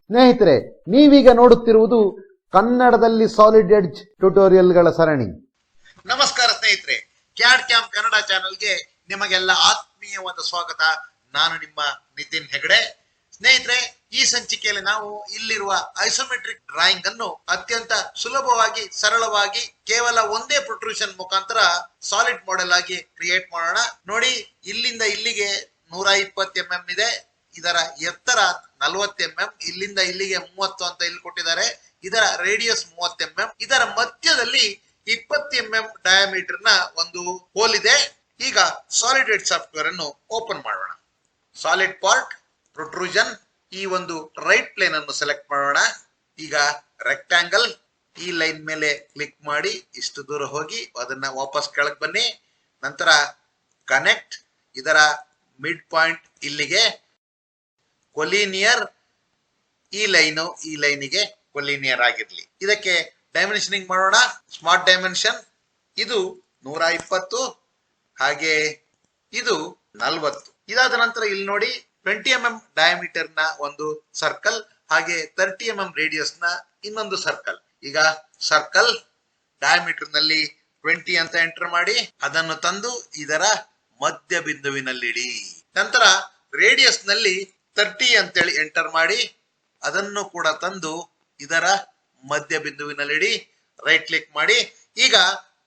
ಸ್ನೇಹಿತರೆ, ನೀವೀಗ ನೋಡುತ್ತಿರುವುದು ಕನ್ನಡದಲ್ಲಿ ಸಾಲಿಡ್ ಎಡ್ಜ್ ಟ್ಯುಟೋರಿಯಲ್ಗಳ ಸರಣಿ. ನಮಸ್ಕಾರ ಸ್ನೇಹಿತರೆ, ಕ್ಯಾಡ್ ಕ್ಯಾಂಪ್ ಕನ್ನಡ ಚಾನೆಲ್ಗೆ ನಿಮಗೆಲ್ಲ ಆತ್ಮೀಯವಾದ ಸ್ವಾಗತ. ನಾನು ನಿಮ್ಮ ನಿತಿನ್ ಹೆಗಡೆ. ಸ್ನೇಹಿತರೆ, ಈ ಸಂಚಿಕೆಯಲ್ಲಿ ನಾವು ಇಲ್ಲಿರುವ ಐಸೋಮೆಟ್ರಿಕ್ ಡ್ರಾಯಿಂಗ್ ಅನ್ನು ಅತ್ಯಂತ ಸುಲಭವಾಗಿ, ಸರಳವಾಗಿ, ಕೇವಲ ಒಂದೇ ಪ್ರೊಟ್ರೂಷನ್ ಮುಖಾಂತರ ಸಾಲಿಡ್ ಮಾಡೆಲ್ ಆಗಿ ಕ್ರಿಯೇಟ್ ಮಾಡೋಣ. ನೋಡಿ, ಇಲ್ಲಿಂದ ಇಲ್ಲಿಗೆ 120 mm ಇದೆ. ಇದರ ಎತ್ತರ 40 mm, ಇಲ್ಲಿಂದ ಇಲ್ಲಿಗೆ 30 ಅಂತ ಇಲ್ಲಿ ಕೊಟ್ಟಿದ್ದಾರೆ. ಇದರ ರೇಡಿಯಸ್ 30 mm. ಇದರ ಮಧ್ಯದಲ್ಲಿ 20 mm ಡಯಾಮೀಟರ್ ನ ಒಂದು ಹೋಲ್ ಇದೆ. ಈಗ ಸಾಲಿಡ್ ಎಡ್ಜ್ ಸಾಫ್ಟ್ವೇರ್ ಅನ್ನು ಓಪನ್ ಮಾಡೋಣ. ಸಾಲಿಡ್ ಪಾರ್ಟ್, ಪ್ರೊಟ್ರೂಷನ್, ಈ ಒಂದು ರೈಟ್ ಪ್ಲೇನ್ ಅನ್ನು ಸೆಲೆಕ್ಟ್ ಮಾಡೋಣ. ಈಗ ರೆಕ್ಟಾಂಗಲ್, ಈ ಲೈನ್ ಮೇಲೆ ಕ್ಲಿಕ್ ಮಾಡಿ ಇಷ್ಟು ದೂರ ಹೋಗಿ ಅದನ್ನ ವಾಪಸ್ ಕೆಳಗೆ ಬನ್ನಿ. ನಂತರ ಕನೆಕ್ಟ್, ಇದರ ಮಿಡ್ ಪಾಯಿಂಟ್ ಇಲ್ಲಿಗೆ, ಕೊಲಿನಿಯರ್, ಈ ಲೈನಿಗೆ ಕೊಲಿನಿಯರ್ ಆಗಿರ್ಲಿ. ಇದಕ್ಕೆ ಡೈಮೆನ್ಷನಿಂಗ್ ಮಾಡೋಣ. ಸ್ಮಾರ್ಟ್ ಡೈಮೆನ್ಷನ್, ಇದು 120, ಹಾಗೆ ಇದು 40. ಇದಾದ ನಂತರ ಇಲ್ಲಿ ನೋಡಿ 20 mm ಡಯಾಮೀಟರ್ ನ ಒಂದು ಸರ್ಕಲ್, ಹಾಗೆ 30 mm ರೇಡಿಯಸ್ ನ ಇನ್ನೊಂದು ಸರ್ಕಲ್. ಈಗ ಸರ್ಕಲ್ ಡಯಾಮೀಟರ್ ನಲ್ಲಿ 20 ಅಂತ ಎಂಟರ್ ಮಾಡಿ ಅದನ್ನು ತಂದು ಇದರ ಮಧ್ಯ ಬಿಂದುವಿನಲ್ಲಿಡಿ. ನಂತರ ರೇಡಿಯಸ್ ನಲ್ಲಿ 30 ಅಂತೇಳಿ ಎಂಟರ್ ಮಾಡಿ ಅದನ್ನು ಕೂಡ ತಂದು ಇದರ ಮಧ್ಯ ಬಿಂದುವಿನಲ್ಲಿಡಿ. ರೈಟ್ ಕ್ಲಿಕ್ ಮಾಡಿ. ಈಗ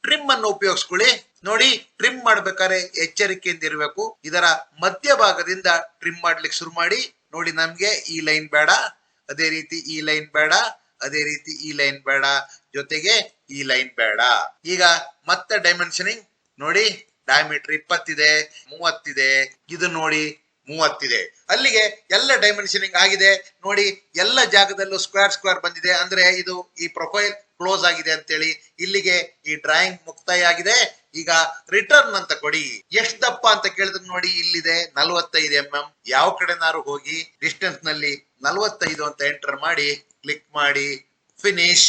ಟ್ರಿಮ್ ಅನ್ನು ಉಪಯೋಗಿಸ್ಕೊಳ್ಳಿ. ನೋಡಿ, ಟ್ರಿಮ್ ಮಾಡ್ಬೇಕಾದ್ರೆ ಎಚ್ಚರಿಕೆಯಿಂದ ಇರಬೇಕು. ಇದರ ಮಧ್ಯಭಾಗದಿಂದ ಟ್ರಿಮ್ ಮಾಡ್ಲಿಕ್ಕೆ ಶುರು ಮಾಡಿ. ನೋಡಿ, ನಮ್ಗೆ ಈ ಲೈನ್ ಬೇಡ, ಅದೇ ರೀತಿ ಈ ಲೈನ್ ಬೇಡ, ಅದೇ ರೀತಿ ಈ ಲೈನ್ ಬೇಡ, ಜೊತೆಗೆ ಈ ಲೈನ್ ಬೇಡ. ಈಗ ಮತ್ತೆ ಡೈಮೆನ್ಷನಿಂಗ್ ನೋಡಿ, ಡಯಾಮೀಟರ್ 20 ಇದೆ, 30 ಇದೆ, ಇದು ನೋಡಿ 30 ಇದೆ. ಅಲ್ಲಿಗೆ ಎಲ್ಲ ಡೈಮೆನ್ಷನಿಂಗ್ ಆಗಿದೆ. ನೋಡಿ, ಎಲ್ಲ ಜಾಗದಲ್ಲೂ ಸ್ಕ್ವೇರ್ ಬಂದಿದೆ. ಅಂದ್ರೆ ಇದು ಈ ಪ್ರೊಫೈಲ್ ಕ್ಲೋಸ್ ಆಗಿದೆ ಅಂತೇಳಿ. ಇಲ್ಲಿಗೆ ಈ ಡ್ರಾಯಿಂಗ್ ಮುಕ್ತಾಯ ಆಗಿದೆ. ಈಗ ರಿಟರ್ನ್ ಅಂತ ಕೊಡಿ. ಎಷ್ಟು ದಪ್ಪ ಅಂತ ಕೇಳಿದ್ರೆ ನೋಡಿ, ಇಲ್ಲಿದೆ 45 mm. ಯಾವ ಕಡೆನಾರು ಹೋಗಿ ಡಿಸ್ಟೆನ್ಸ್ ನಲ್ಲಿ 45 ಅಂತ ಎಂಟರ್ ಮಾಡಿ ಕ್ಲಿಕ್ ಮಾಡಿ ಫಿನಿಶ್.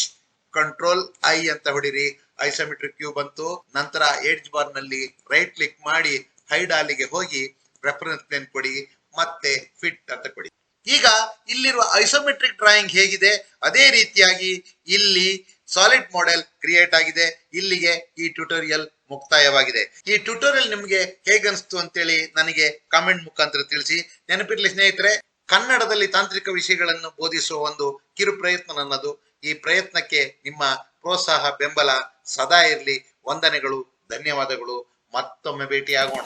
ಕಂಟ್ರೋಲ್ ಐ ಅಂತ ಹೊಡಿರಿ, ಐಸೋಮೆಟ್ರಿಕ್ ಕ್ಯೂ ಬಂತು. ನಂತರ ಎಡ್ಜ್ ಬಾರ್ ನಲ್ಲಿ ರೈಟ್ ಕ್ಲಿಕ್ ಮಾಡಿ ಹೈಡ್ ಆಲಿಗೆ ಹೋಗಿ ರೆಫರೆನ್ಸ್ ಪ್ಲೇನ್ ಕೊಡಿ, ಮತ್ತೆ ಫಿಟ್ ಅಂತ ಕೊಡಿ. ಈಗ ಇಲ್ಲಿರುವ ಐಸೋಮೆಟ್ರಿಕ್ ಡ್ರಾಯಿಂಗ್ ಹೇಗಿದೆ ಅದೇ ರೀತಿಯಾಗಿ ಇಲ್ಲಿ ಸಾಲಿಡ್ ಮಾಡೆಲ್ ಕ್ರಿಯೇಟ್ ಆಗಿದೆ. ಇಲ್ಲಿಗೆ ಈ ಟ್ಯುಟೋರಿಯಲ್ ಮುಕ್ತಾಯವಾಗಿದೆ. ಈ ಟ್ಯುಟೋರಿಯಲ್ ನಿಮ್ಗೆ ಹೇಗನ್ಸ್ತು ಅಂತೇಳಿ ನನಗೆ ಕಾಮೆಂಟ್ ಮುಖಾಂತರ ತಿಳಿಸಿ. ನೆನಪಿರ್ಲಿ ಸ್ನೇಹಿತರೆ, ಕನ್ನಡದಲ್ಲಿ ತಾಂತ್ರಿಕ ವಿಷಯಗಳನ್ನು ಬೋಧಿಸುವ ಒಂದು ಕಿರು ಪ್ರಯತ್ನ ನನ್ನದು. ಈ ಪ್ರಯತ್ನಕ್ಕೆ ನಿಮ್ಮ ಪ್ರೋತ್ಸಾಹ, ಬೆಂಬಲ ಸದಾ ಇರಲಿ. ವಂದನೆಗಳು, ಧನ್ಯವಾದಗಳು. ಮತ್ತೊಮ್ಮೆ ಭೇಟಿಯಾಗೋಣ.